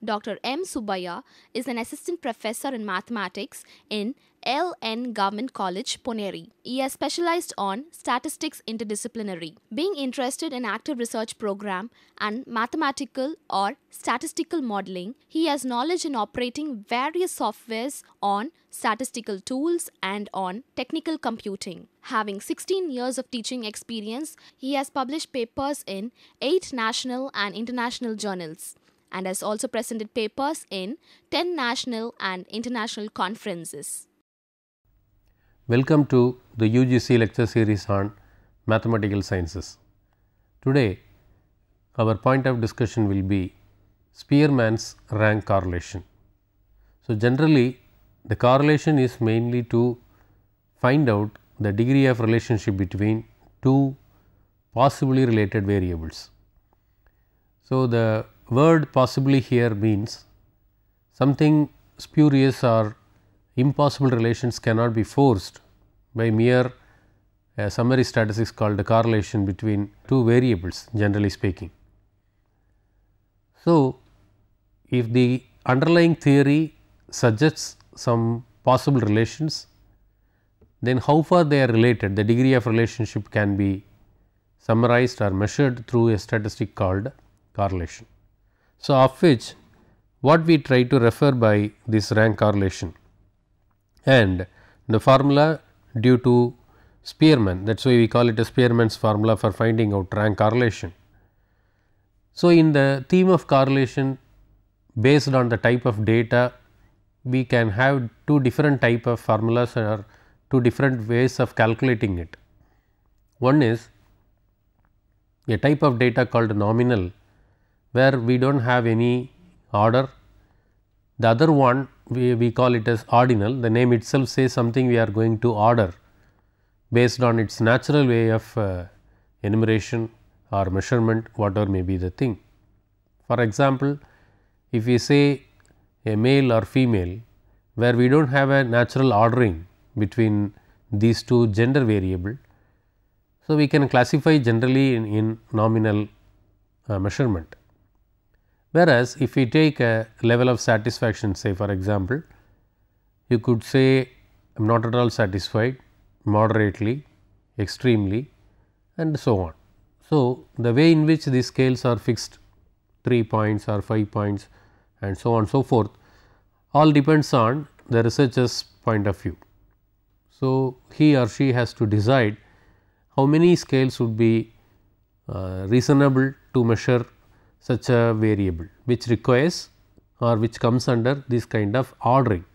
Dr. M. Subbiah is an assistant professor in mathematics in LN Government College, Poneri. He has specialized on statistics interdisciplinary. Being interested in active research program and mathematical or statistical modeling, he has knowledge in operating various softwares on statistical tools and on technical computing. Having 16 years of teaching experience, he has published papers in 8 national and international journals and has also presented papers in 10 national and international conferences. Welcome to the UGC lecture series on mathematical sciences. Today, our point of discussion will be Spearman's rank correlation. So, generally the correlation is mainly to find out the degree of relationship between two possibly related variables. So, the word possibly here means something spurious or impossible relations cannot be forced by mere summary statistics called the correlation between two variables, generally speaking. So, if the underlying theory suggests some possible relations, then how far they are related, the degree of relationship can be summarized or measured through a statistic called correlation. So, of which what we try to refer by this rank correlation and the formula due to Spearman, that is why we call it a Spearman's formula for finding out rank correlation. So, in the theme of correlation, based on the type of data, we can have two different type of formulas or two different ways of calculating it. One is a type of data called nominal, where we do not have any order. The other one we call it as ordinal, the name itself says something we are going to order based on its natural way of enumeration or measurement, whatever may be the thing. For example, if we say a male or female, where we do not have a natural ordering between these two gender variable. So, we can classify generally in nominal measurement. Whereas, if we take a level of satisfaction, say for example, you could say I am not at all satisfied, moderately, extremely and so on. So, the way in which these scales are fixed 3 points or 5 points and so on and so forth, all depends on the researcher's point of view. So, he or she has to decide how many scales would be reasonable to measure such a variable, which requires or which comes under this kind of ordering,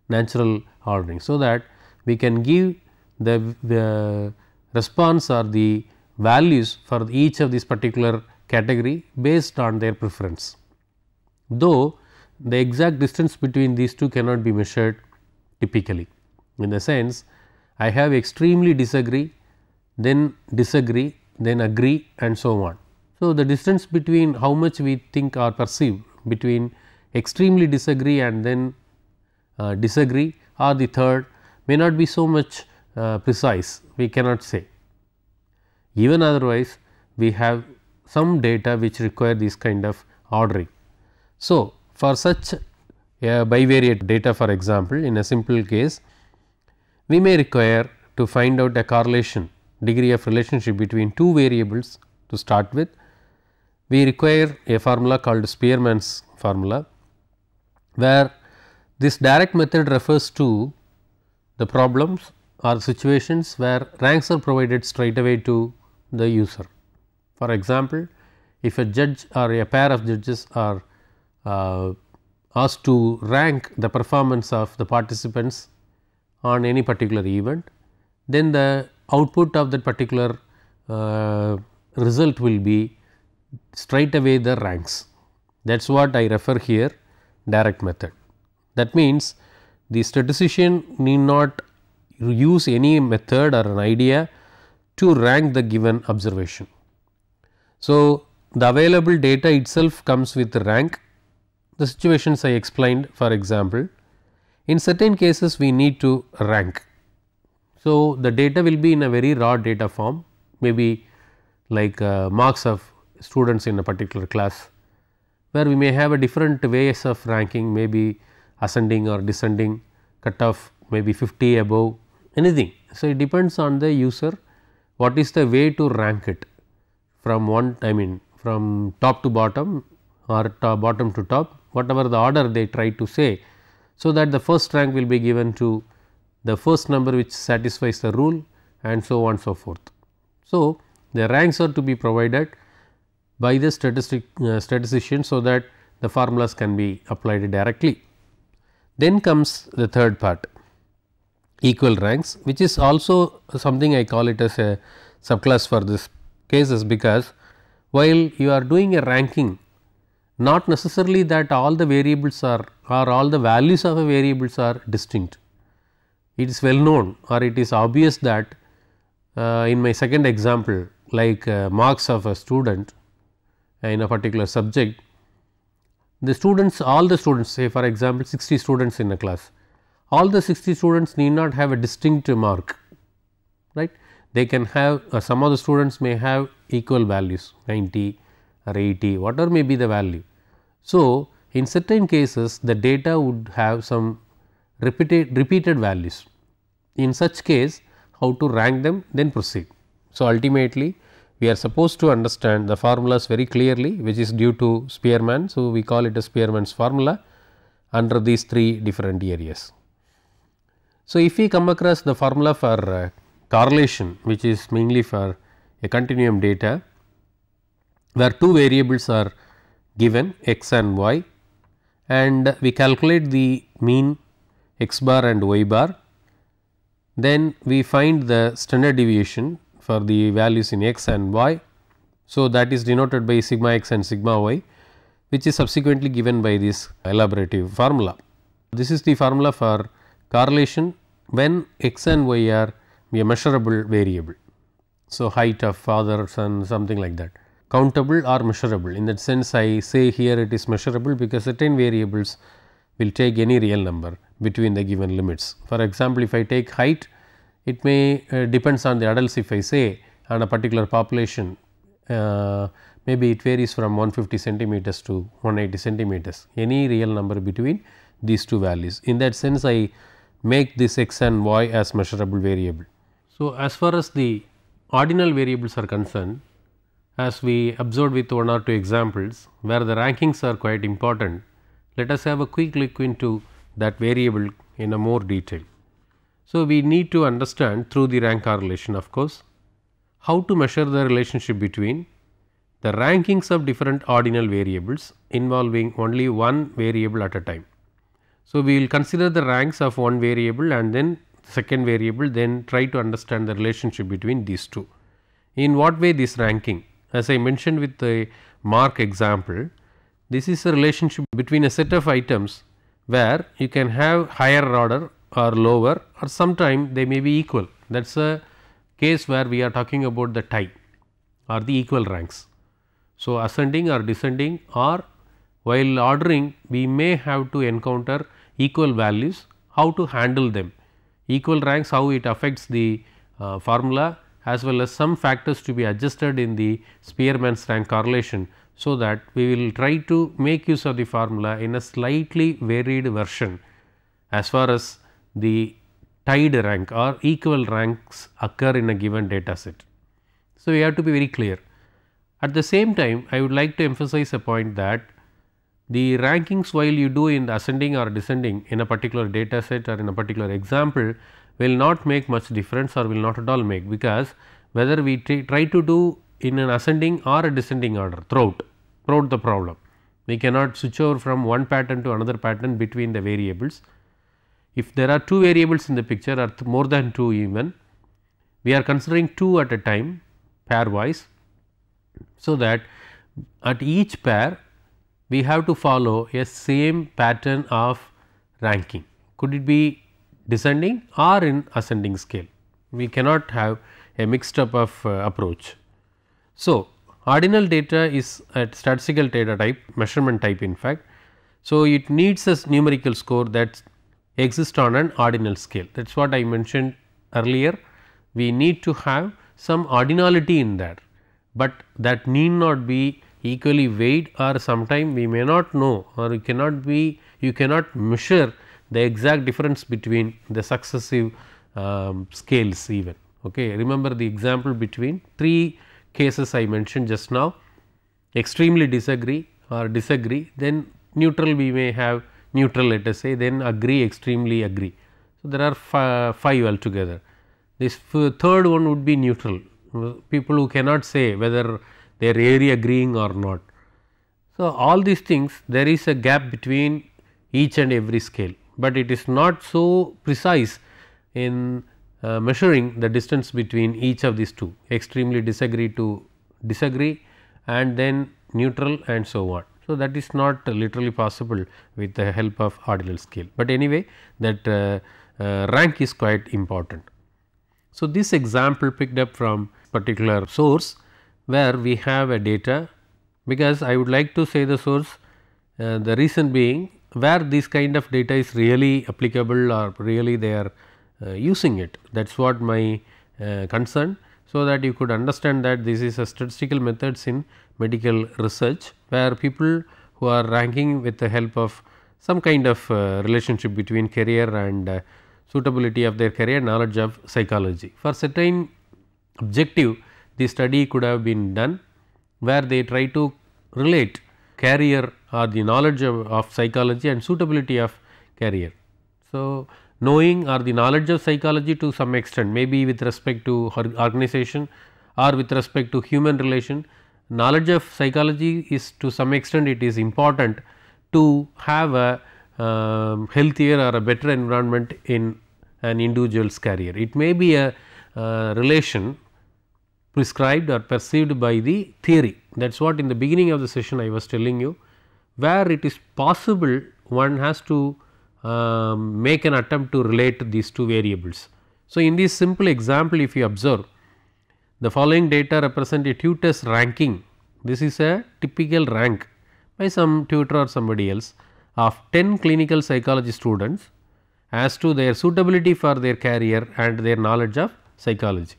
natural ordering. So, that we can give the response or the values for each of this particular category based on their preference. Though the exact distance between these two cannot be measured typically, in the sense I have extremely disagree, then agree and so on. So, the distance between how much we think or perceive between extremely disagree and then disagree or the third may not be so much precise, we cannot say. Even otherwise, we have some data which require this kind of ordering. So, for such bivariate data, for example, in a simple case, we may require to find out a correlation degree of relationship between two variables. To start with, we require a formula called Spearman's formula, where this direct method refers to the problems or situations where ranks are provided straight away to the user. For example, if a judge or a pair of judges are asked to rank the performance of the participants on any particular event, then the output of that particular result will be straight away the ranks. That is what I refer here direct method. That means, the statistician need not use any method or an idea to rank the given observation. So, the available data itself comes with the rank. The situations I explained, for example, in certain cases we need to rank. So, the data will be in a very raw data form, maybe like marks of students in a particular class, where we may have a different ways of ranking, maybe ascending or descending, cutoff maybe 50 above, anything. So, it depends on the user what is the way to rank it from from top to bottom or bottom to top, whatever the order they try to say. So, that the first rank will be given to the first number which satisfies the rule and so on so forth. So, the ranks are to be provided by the statistician, so that the formulas can be applied directly. Then comes the third part, equal ranks, which is also something I call it as a subclass for this cases, because while you are doing a ranking, not necessarily that all the variables are or all the values of a variables are distinct. It is well known or it is obvious that in my second example, like marks of a student in a particular subject, the students, all the students, say for example 60 students in a class, all the 60 students need not have a distinct mark, right. They can have some of the students may have equal values 90 or 80, whatever may be the value. So, in certain cases the data would have some repeated values. In such case, how to rank them, then proceed. So, ultimately we are supposed to understand the formulas very clearly, which is due to Spearman. So, we call it a Spearman's formula under these three different areas. So, if we come across the formula for correlation, which is mainly for a continuum data, where two variables are given x and y, and we calculate the mean x bar and y bar, then we find the standard deviation for the values in x and y. So, that is denoted by sigma x and sigma y, which is subsequently given by this elaborative formula. This is the formula for correlation when x and y are a measurable variable. So, height of father, son, something like that, countable or measurable. In that sense, I say here it is measurable because certain variables will take any real number between the given limits. For example, if I take height, it may depends on the adults. If I say on a particular population, maybe it varies from 150 centimeters to 180 centimeters, any real number between these two values. In that sense, I make this x and y as measurable variable. So, as far as the ordinal variables are concerned, as we observed with one or two examples where the rankings are quite important, let us have a quick look into that variable in a more detail. So, we need to understand through the rank correlation, of course, how to measure the relationship between the rankings of different ordinal variables involving only one variable at a time. So, we will consider the ranks of one variable and then second variable, then try to understand the relationship between these two. In what way this ranking? As I mentioned with the mark example, this is a relationship between a set of items where you can have higher order or lower, or sometime they may be equal. That is a case where we are talking about the tie or the equal ranks. So, ascending or descending, or while ordering we may have to encounter equal values, how to handle them, equal ranks, how it affects the formula, as well as some factors to be adjusted in the Spearman's rank correlation. So, that we will try to make use of the formula in a slightly varied version as far as the tied rank or equal ranks occur in a given data set. So, we have to be very clear. At the same time, I would like to emphasize a point that the rankings while you do in the ascending or descending in a particular data set or in a particular example will not make much difference or will not at all make, because whether we try to do in an ascending or a descending order throughout the problem, we cannot switch over from one pattern to another pattern between the variables. If there are two variables in the picture or more than two even, we are considering two at a time pairwise, so that at each pair we have to follow a same pattern of ranking. Could it be descending or in ascending scale? We cannot have a mixed up of approach. So, ordinal data is a statistical data type, measurement type in fact. So, it needs a numerical score that exists on an ordinal scale. That is what I mentioned earlier. We need to have some ordinality in that, but that need not be equally weighed, or sometime we may not know, or you cannot measure the exact difference between the successive scales even. Okay. Remember the example between 3 cases I mentioned just now: extremely disagree or disagree, then neutral we may have neutral, let us say, then agree, extremely agree. So, there are 5 altogether. This third one would be neutral, people who cannot say whether they are really agreeing or not. So, all these things, there is a gap between each and every scale, but it is not so precise in measuring the distance between each of these two: extremely disagree to disagree, and then neutral, and so on. So, that is not literally possible with the help of ordinal scale, but anyway that rank is quite important. So, this example picked up from particular source where we have a data, because I would like to say the source, the reason being where this kind of data is really applicable or really they are using it, that is what my concern. So, that you could understand that this is a statistical methods in medical research, where people who are ranking with the help of some kind of relationship between career and suitability of their career, knowledge of psychology. For certain objective, the study could have been done where they try to relate career or the knowledge of psychology and suitability of career. So, knowing or the knowledge of psychology to some extent, maybe with respect to organization or with respect to human relation, knowledge of psychology is to some extent it is important to have a healthier or a better environment in an individual's career. It may be a relation prescribed or perceived by the theory. That is what in the beginning of the session I was telling you, where it is possible one has to make an attempt to relate these two variables. So, in this simple example, if you observe, the following data represent a tutor's ranking. This is a typical rank by some tutor or somebody else of 10 clinical psychology students as to their suitability for their career and their knowledge of psychology.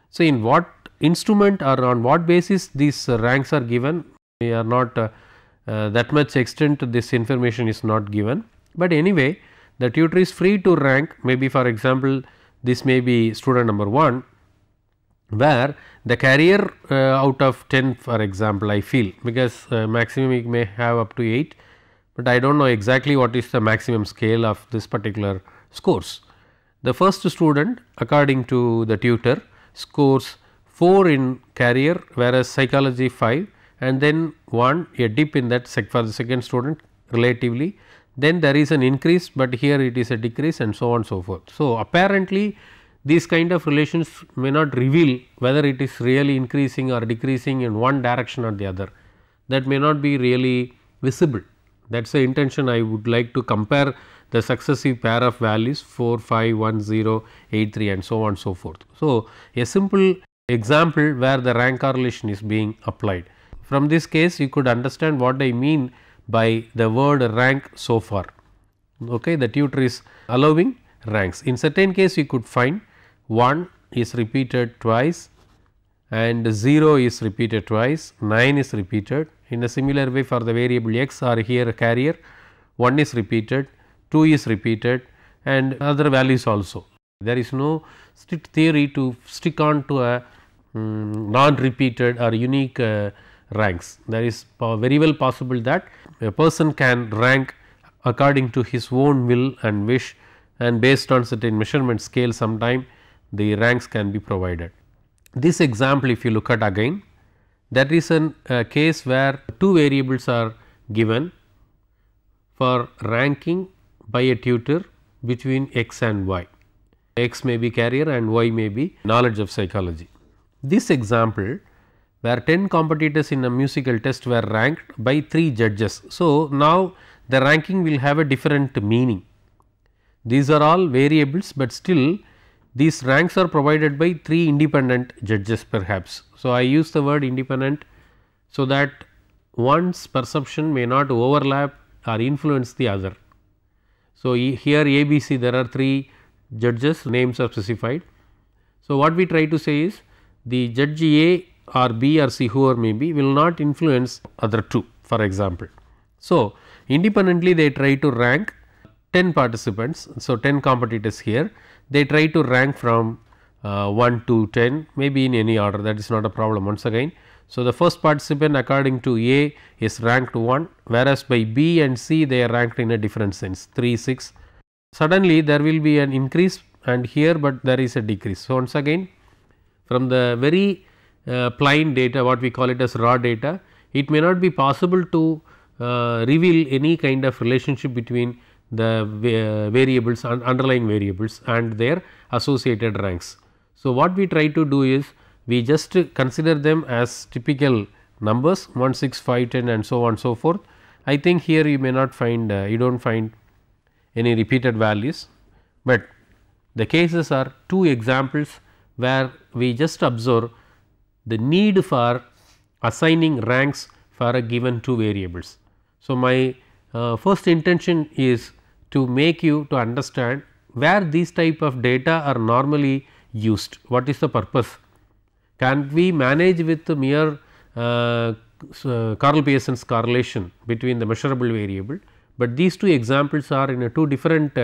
So, in what instrument or on what basis these ranks are given, we are not that much extent this information is not given, but anyway the tutor is free to rank. Maybe for example, this may be student number 1, where the career out of 10 for example I feel, because maximum it may have up to 8, but I do not know exactly what is the maximum scale of this particular scores. The first student according to the tutor scores 4 in career, whereas psychology 5, and then 1 a dip in that for the second student relatively, then there is an increase, but here it is a decrease and so on and so forth. So, apparently these kind of relations may not reveal whether it is really increasing or decreasing in one direction or the other, that may not be really visible. That is the intention. I would like to compare the successive pair of values 4, 5, 1, 0, 8, 3 and so on and so forth. So, a simple example where the rank correlation is being applied. From this case you could understand what I mean by the word rank so far. Okay, the tutor is allowing ranks. In certain case you could find 1 is repeated twice and 0 is repeated twice, 9 is repeated. In a similar way for the variable x or here career, 1 is repeated, 2 is repeated and other values also. There is no strict theory to stick on to a non-repeated or unique ranks. There is very well possible that a person can rank according to his own will and wish, and based on certain measurement scale sometime the ranks can be provided. This example if you look at again, that is a case where 2 variables are given for ranking by a tutor between x and y. X may be career and y may be knowledge of psychology. This example where 10 competitors in a musical test were ranked by 3 judges. So, now the ranking will have a different meaning. These are all variables, but still these ranks are provided by 3 independent judges perhaps. So, I use the word independent so that one's perception may not overlap or influence the other. So, here ABC there are 3 judges, names are specified. So, what we try to say is the judge A or B or C, whoever may be, will not influence other 2, for example. So, independently they try to rank 10 participants. So, 10 competitors here, they try to rank from 1 to 10, maybe in any order, that is not a problem once again. So, the first participant according to A is ranked 1, whereas by B and C they are ranked in a different sense 3, 6. Suddenly there will be an increase and here, but there is a decrease. So, once again from the very plain data, what we call it as raw data, it may not be possible to reveal any kind of relationship between the variables and underlying variables and their associated ranks. So, what we try to do is we just consider them as typical numbers 1, 6, 5, 10 and so on so forth. I think here you may not find you do not find any repeated values, but the cases are 2 examples where we just observe the need for assigning ranks for a given 2 variables. So, my first intention is to make you to understand where these type of data are normally used, what is the purpose. Can we manage with the mere Karl Pearson's correlation between the measurable variable, but these 2 examples are in a 2 different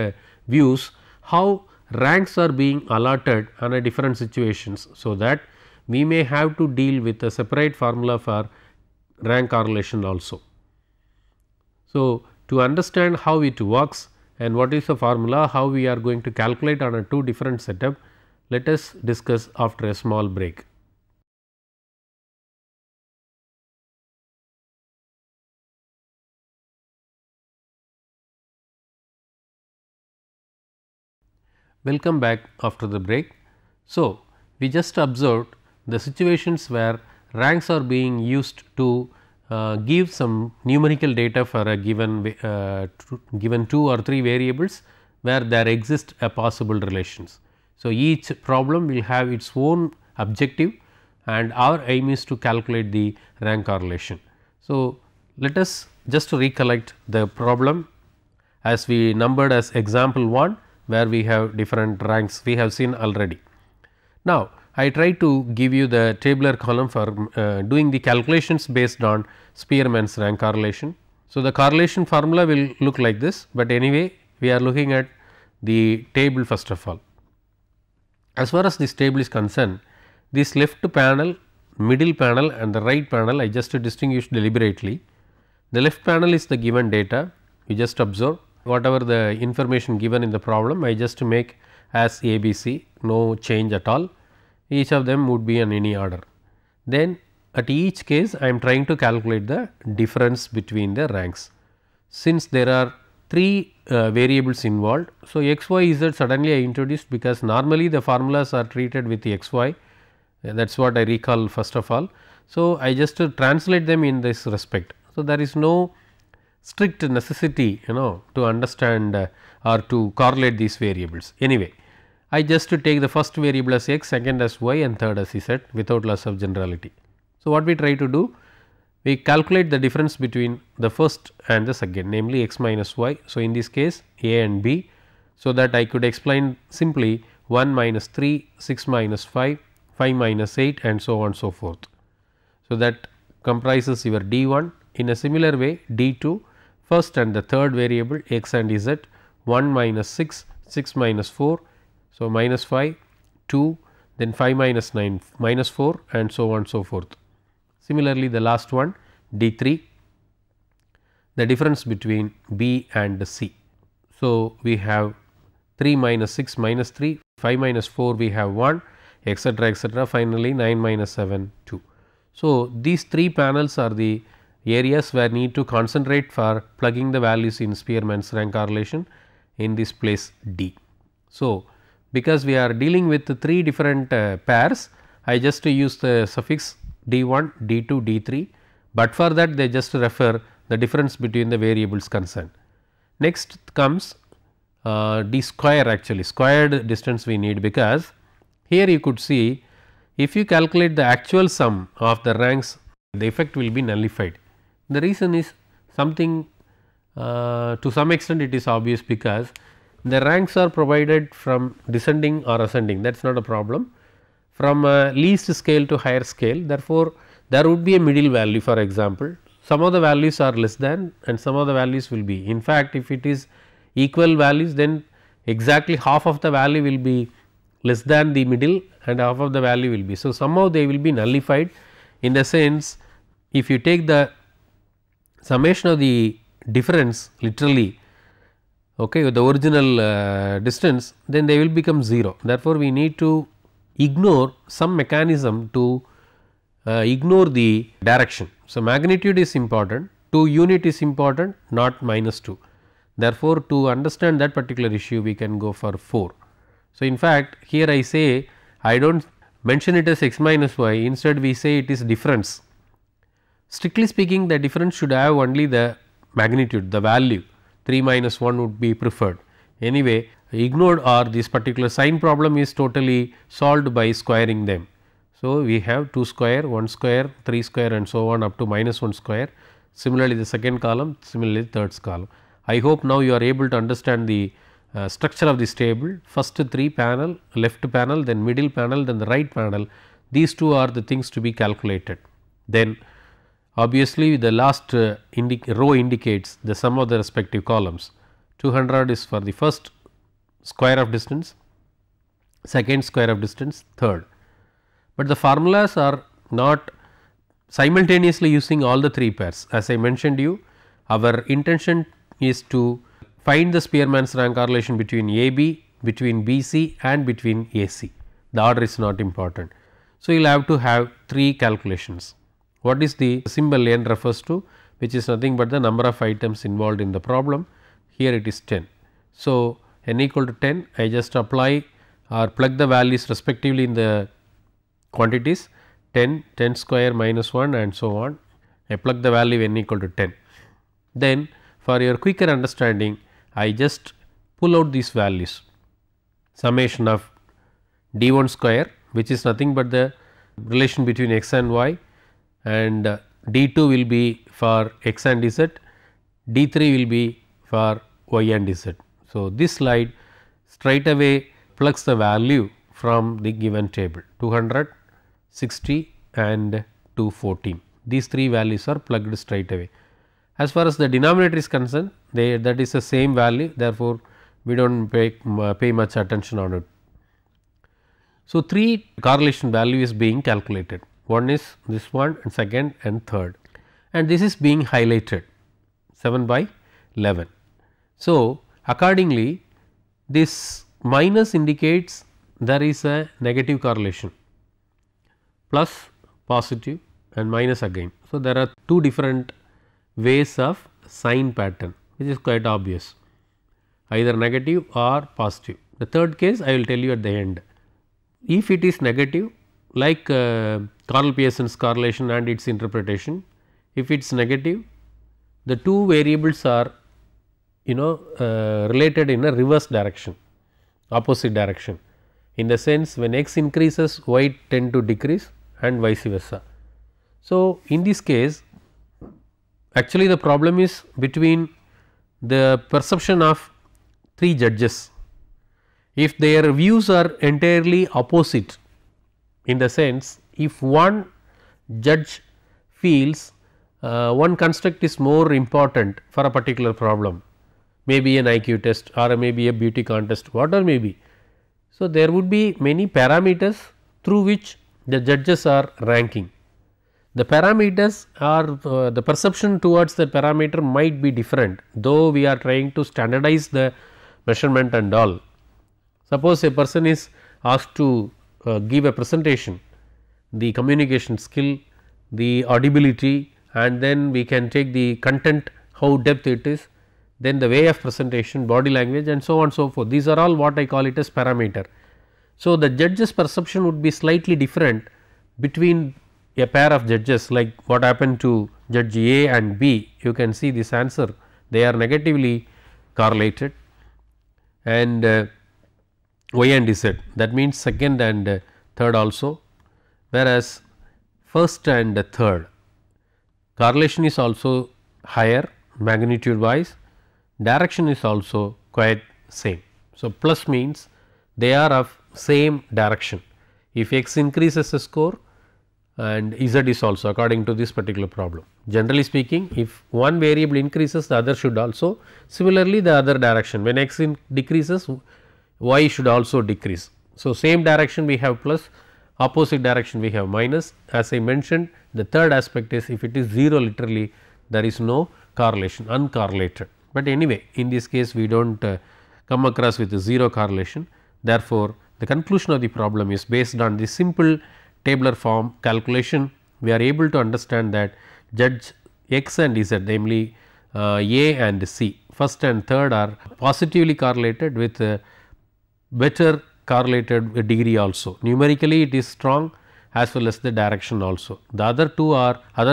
views how ranks are being allotted under different situations. So, that we may have to deal with a separate formula for rank correlation also. So, to understand how it works and what is the formula, how we are going to calculate on a 2 different setup, let us discuss after a small break. Welcome back after the break. So, we just observed the situations where ranks are being used to give some numerical data for a given 2 or 3 variables where there exist a possible relations. So, each problem will have its own objective and our aim is to calculate the rank correlation. So, let us just recollect the problem as we numbered as example 1, where we have different ranks we have seen already. Now, I try to give you the tabular column for doing the calculations based on Spearman's rank correlation. So, the correlation formula will look like this, but anyway we are looking at the table first of all. As far as this table is concerned, this left panel, middle panel and the right panel I just distinguished deliberately. The left panel is the given data, you just observe whatever the information given in the problem, I just make as ABC, no change at all, each of them would be in any order. Then at each case I am trying to calculate the difference between the ranks. Since there are 3 variables involved, so x, y, z suddenly I introduced because normally the formulas are treated with the x, y, that is what I recall first of all. So, I just translate them in this respect. So, there is no strict necessity to understand or to correlate these variables. Anyway, I just take the first variable as x, second as y and third as z without loss of generality. So, what we try to do? We calculate the difference between the first and the second, namely x minus y. So, in this case a and b, so that I could explain simply 1 minus 3, 6 minus 5, 5 minus 8 and so on so forth. So, that comprises your d1. In a similar way d2, first and the third variable x and z, 1 minus 6, 6 minus 4, so minus 5, 2, then 5 minus 9, minus 4 and so on so forth. Similarly, the last one d3, the difference between b and c. So, we have 3 minus 6 minus 3, 5 minus 4 we have 1, etc., finally 9 minus 7 2. So, these 3 panels are the areas where need to concentrate for plugging the values in Spearman's rank correlation in this place D. So, because we are dealing with 3 different pairs, I just use the suffix D1, D2, D3, but for that they just refer the difference between the variables concerned. Next comes D square, actually squared distance we need, because here you could see if you calculate the actual sum of the ranks, the effect will be nullified. The reason is something to some extent it is obvious, because the ranks are provided from descending or ascending, that is not a problem. from a least scale to higher scale. Therefore, there would be a middle value. For example, some of the values are less than and some of the values will be. In fact, if it is equal values, then exactly half of the value will be less than the middle and half of the value will be. So, somehow they will be nullified, in the sense if you take the summation of the difference literally, okay, with the original distance, then they will become 0. Therefore, we need to ignore some mechanism to ignore the direction. So, magnitude is important, 2 unit is important, not -2. Therefore, to understand that particular issue we can go for 4. So, in fact, here I say I do not mention it as x minus y, instead we say it is difference. Strictly speaking, the difference should have only the magnitude, the value. 3 minus 1 would be preferred. Anyway, ignored, or this particular sign problem is totally solved by squaring them. So, we have 2 square, 1 square, 3 square and so on up to -1 square. Similarly, the second column, similarly the third column. I hope now you are able to understand the structure of this table. First 3 panel, left panel, then middle panel, then the right panel. These 2 are the things to be calculated. Then obviously, the last row indicates the sum of the respective columns. 200 is for the first square of distance, second square of distance, third. But the formulas are not simultaneously using all the 3 pairs. As I mentioned you, our intention is to find the Spearman's rank correlation between AB, between BC and between AC. The order is not important. So, you will have to have 3 calculations. What is the symbol n refers to, which is nothing but the number of items involved in the problem. Here it is 10. So, n equal to 10, I just apply or plug the values respectively in the quantities 10, 10 square minus 1 and so on. I plug the value n equal to 10. Then for your quicker understanding, I just pull out these values, summation of d1 square, which is nothing but the relation between x and y, and d2 will be for x and z, d3 will be for y and z. So, this slide straight away plugs the value from the given table 200, 60 and 214. These 3 values are plugged straight away. As far as the denominator is concerned, that is the same value, therefore, we do not pay much attention on it. So, 3 correlation value is being calculated. One is this one and second and third, and this is being highlighted 7 by 11. So, accordingly, this minus indicates there is a negative correlation, plus positive and minus again. So, there are 2 different ways of sign pattern, which is quite obvious, either negative or positive. The third case I will tell you at the end. If it is negative, like Karl Pearson's correlation and its interpretation, if it is negative, the 2 variables are related in a reverse direction, opposite direction, in the sense when x increases, y tend to decrease and vice versa. So, in this case, actually the problem is between the perception of 3 judges. If their views are entirely opposite, in the sense if one judge feels one construct is more important for a particular problem, maybe an IQ test or maybe a beauty contest, whatever may be. So, there would be many parameters through which the judges are ranking. The parameters are the perception towards the parameter might be different, though we are trying to standardize the measurement and all. Suppose a person is asked to give a presentation, the communication skill, the audibility, and then we can take the content, how depth it is, then the way of presentation, body language and so on and so forth. These are all what I call it as parameter. So, the judge's perception would be slightly different between a pair of judges, like what happened to judge A and B. You can see this answer, they are negatively correlated, and y and z, that means second and third also, whereas first and third correlation is also higher magnitude wise, direction is also quite same. So, plus means they are of same direction. if x increases the score and z is also according to this particular problem. Generally speaking, if one variable increases, the other should also, similarly the other direction, when x decreases, y should also decrease. So, same direction we have plus, opposite direction we have minus. As I mentioned, the third aspect is if it is 0, literally there is no correlation, uncorrelated. But anyway, in this case we do not come across with 0 correlation. Therefore, the conclusion of the problem is based on the simple tabular form calculation. We are able to understand that judge x and z, namely A and C, first and third are positively correlated with better correlated degree also. Numerically it is strong as well as the direction also. The other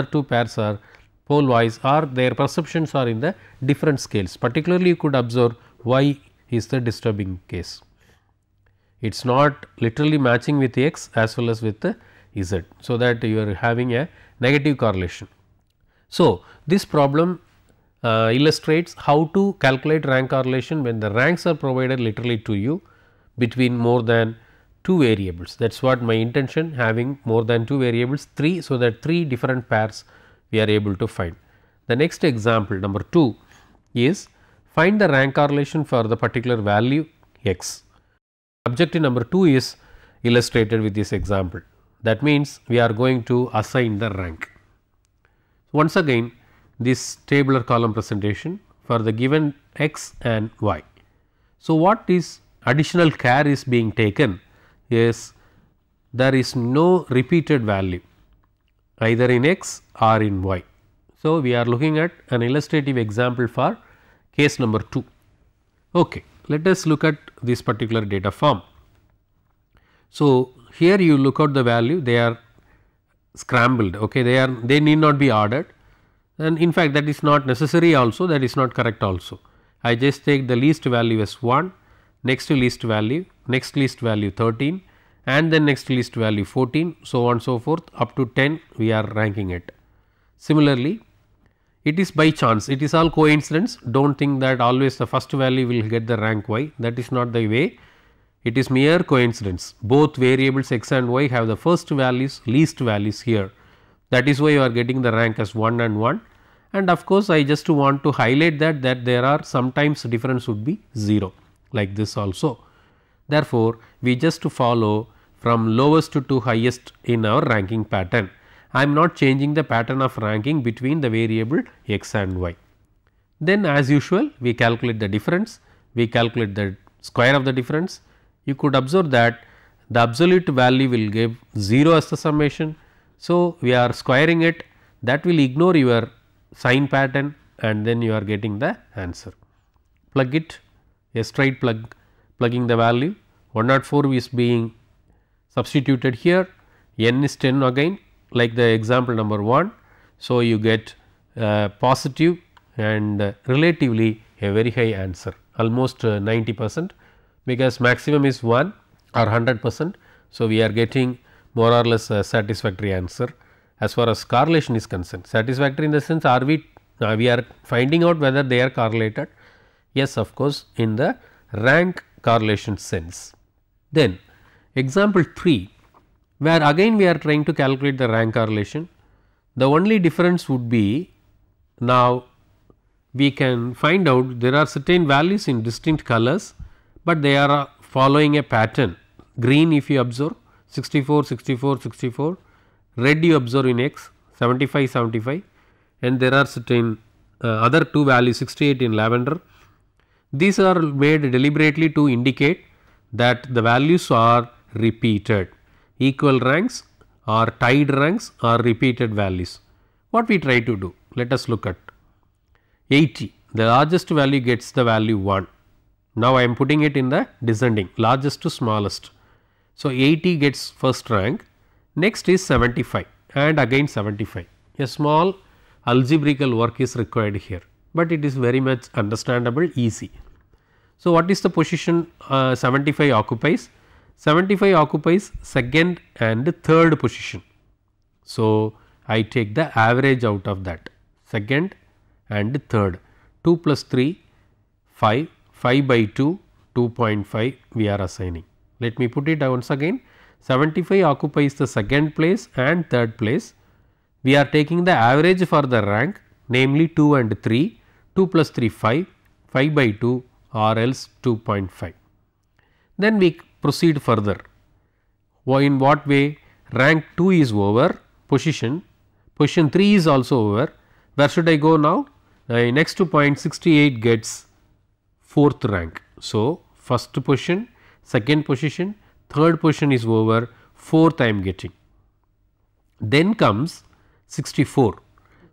two pairs are pole wise, or their perceptions are in the different scales. Particularly you could observe y is the disturbing case. It is not literally matching with x as well as with the z. So, that you are having a negative correlation. So, this problem illustrates how to calculate rank correlation when the ranks are provided literally to you between more than 2 variables. That is what my intention, having more than 2 variables, 3, so that 3 different pairs we are able to find. The next example, number 2, is find the rank correlation for the particular value x. Objective number 2 is illustrated with this example. That means, we are going to assign the rank. Once again, this tabular column presentation for the given x and y. So, what is additional care is being taken is there is no repeated value either in x or in y. So, we are looking at an illustrative example for case number 2. Okay. Let us look at this particular data form. So, here you look out the value, they are scrambled, okay, they need not be ordered, and in fact that is not necessary also, that is not correct also. I just take the least value as 1, next to least value, next least value 13, and then next least value 14, so on so forth, up to 10 we are ranking it. Similarly, it is by chance, it is all coincidence, do not think that always the first value will get the rank y, that is not the way, it is mere coincidence. Both variables x and y have the first values, least values here, that is why you are getting the rank as 1 and 1, and of course, I just want to highlight that there are sometimes difference would be 0 like this also. Therefore, we just follow from lowest to highest in our ranking pattern. I am not changing the pattern of ranking between the variable x and y. Then as usual we calculate the difference, we calculate the square of the difference. You could observe that the absolute value will give 0 as the summation. So, we are squaring it, that will ignore your sign pattern and then you are getting the answer. Plug it, a straight plugging the value, 104 is being substituted here, n is 10 again, like the example number 1. So, you get positive and relatively a very high answer, almost 90%, because maximum is 1 or 100%. So, we are getting more or less a satisfactory answer as far as correlation is concerned. Satisfactory in the sense, are we are finding out whether they are correlated? Yes, of course, in the rank correlation sense. Then example 3, where again we are trying to calculate the rank correlation. The only difference would be, now we can find out there are certain values in distinct colors, but they are following a pattern. Green if you observe 64, 64, 64, red you observe in x 75, 75, and there are certain other two values 68 in lavender. These are made deliberately to indicate that the values are repeated, equal ranks or tied ranks or repeated values. What we try to do? Let us look at 80, the largest value gets the value 1. Now, I am putting it in the descending, largest to smallest. So, 80 gets first rank, next is 75 and again 75. A small algebraical work is required here, but it is very much understandable, easy. So, what is the position 75 occupies? 75 occupies second and third position. So, I take the average out of that, second and third, 2 plus 3, 5 by 2, 2.5 we are assigning. Let me put it once again, 75 occupies the second place and third place. We are taking the average for the rank, namely 2 and 3, 2 plus 3 5, 5 by 2 or else 2.5. Then we proceed further. In what way? Rank 2 is over, position 3 is also over. Where should I go now? Next to point 68 gets 4th rank. So, first position, second position, third position is over, 4th I am getting. Then comes 64.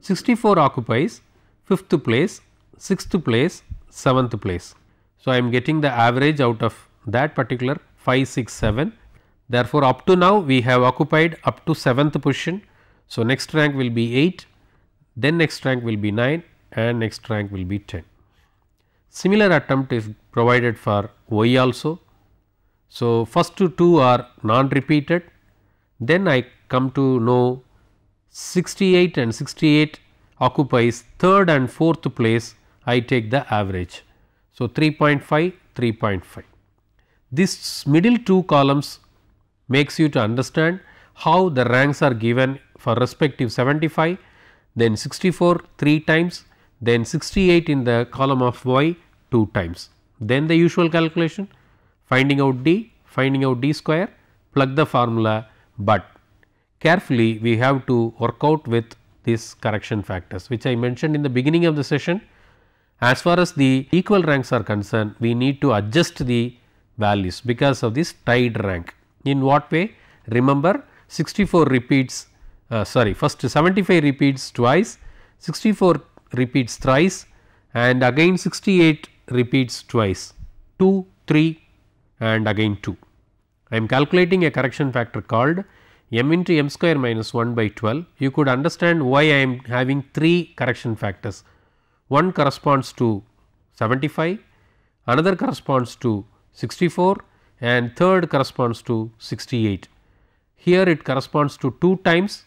64 occupies 5th place, 6th place, 7th place. So, I am getting the average out of that particular 5, 6, 7. Therefore, up to now we have occupied up to 7th position. So, next rank will be 8, then next rank will be 9 and next rank will be 10. Similar attempt is provided for Y also. So, first two are non-repeated, then I come to know 68 and 68 occupies 3rd and 4th place, I take the average. So, 3.5, 3.5. This middle two columns makes you to understand how the ranks are given for respective 75, then 64 3 times, then 68 in the column of Y 2 times. Then the usual calculation, finding out D square, plug the formula, but carefully we have to work out with these correction factors which I mentioned in the beginning of the session. As far as the equal ranks are concerned, we need to adjust the values because of this tied rank. In what way? Remember, 64 repeats, first 75 repeats twice, 64 repeats thrice and again 68 repeats twice, 2, 3 and again 2. I am calculating a correction factor called m into m square minus 1 by 12. You could understand why I am having 3 correction factors. One corresponds to 75, another corresponds to 64 and third corresponds to 68. Here it corresponds to 2 times,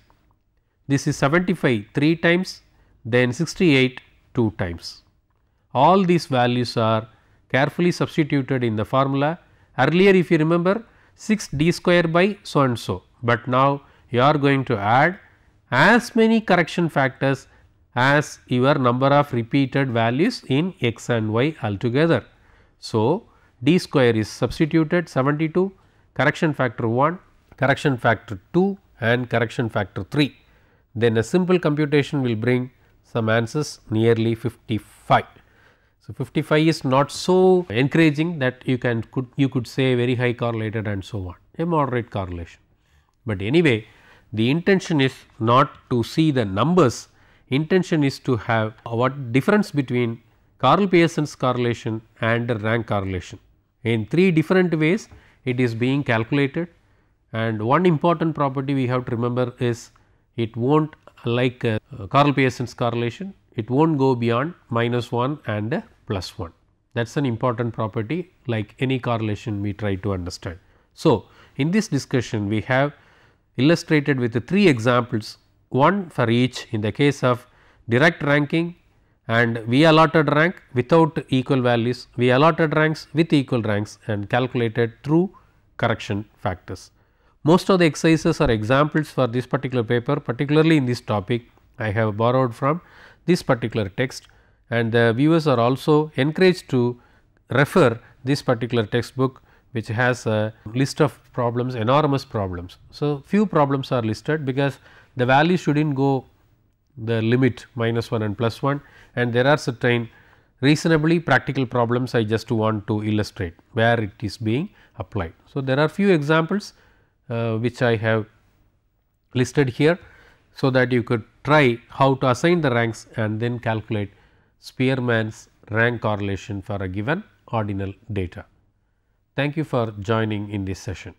this is 75 3 times, then 68 2 times. All these values are carefully substituted in the formula. Earlier if you remember 6 d square by so and so, but now you are going to add as many correction factors as your number of repeated values in x and y altogether. So, d square is substituted 72, correction factor 1, correction factor 2 and correction factor 3. Then a simple computation will bring some answers nearly 55. So, 55 is not so encouraging that you could say very high correlated and so on, a moderate correlation. But anyway, the intention is not to see the numbers, intention is to have what difference between Karl Pearson's correlation and rank correlation. In 3 different ways it is being calculated, and one important property we have to remember is it will not like Karl Pearson's correlation, it will not go beyond -1 and +1. That is an important property like any correlation we try to understand. So, in this discussion we have illustrated with 3 examples, one for each in the case of direct ranking and we allotted rank without equal values, we allotted ranks with equal ranks and calculated through correction factors. Most of the exercises are examples for this particular paper, particularly in this topic I have borrowed from this particular text, and the viewers are also encouraged to refer this particular textbook which has a list of problems, enormous problems. So, few problems are listed because the value should not go the limit -1 and +1, and there are certain reasonably practical problems I just want to illustrate where it is being applied. So, there are few examples which I have listed here, so that you could try how to assign the ranks and then calculate Spearman's rank correlation for a given ordinal data. Thank you for joining in this session.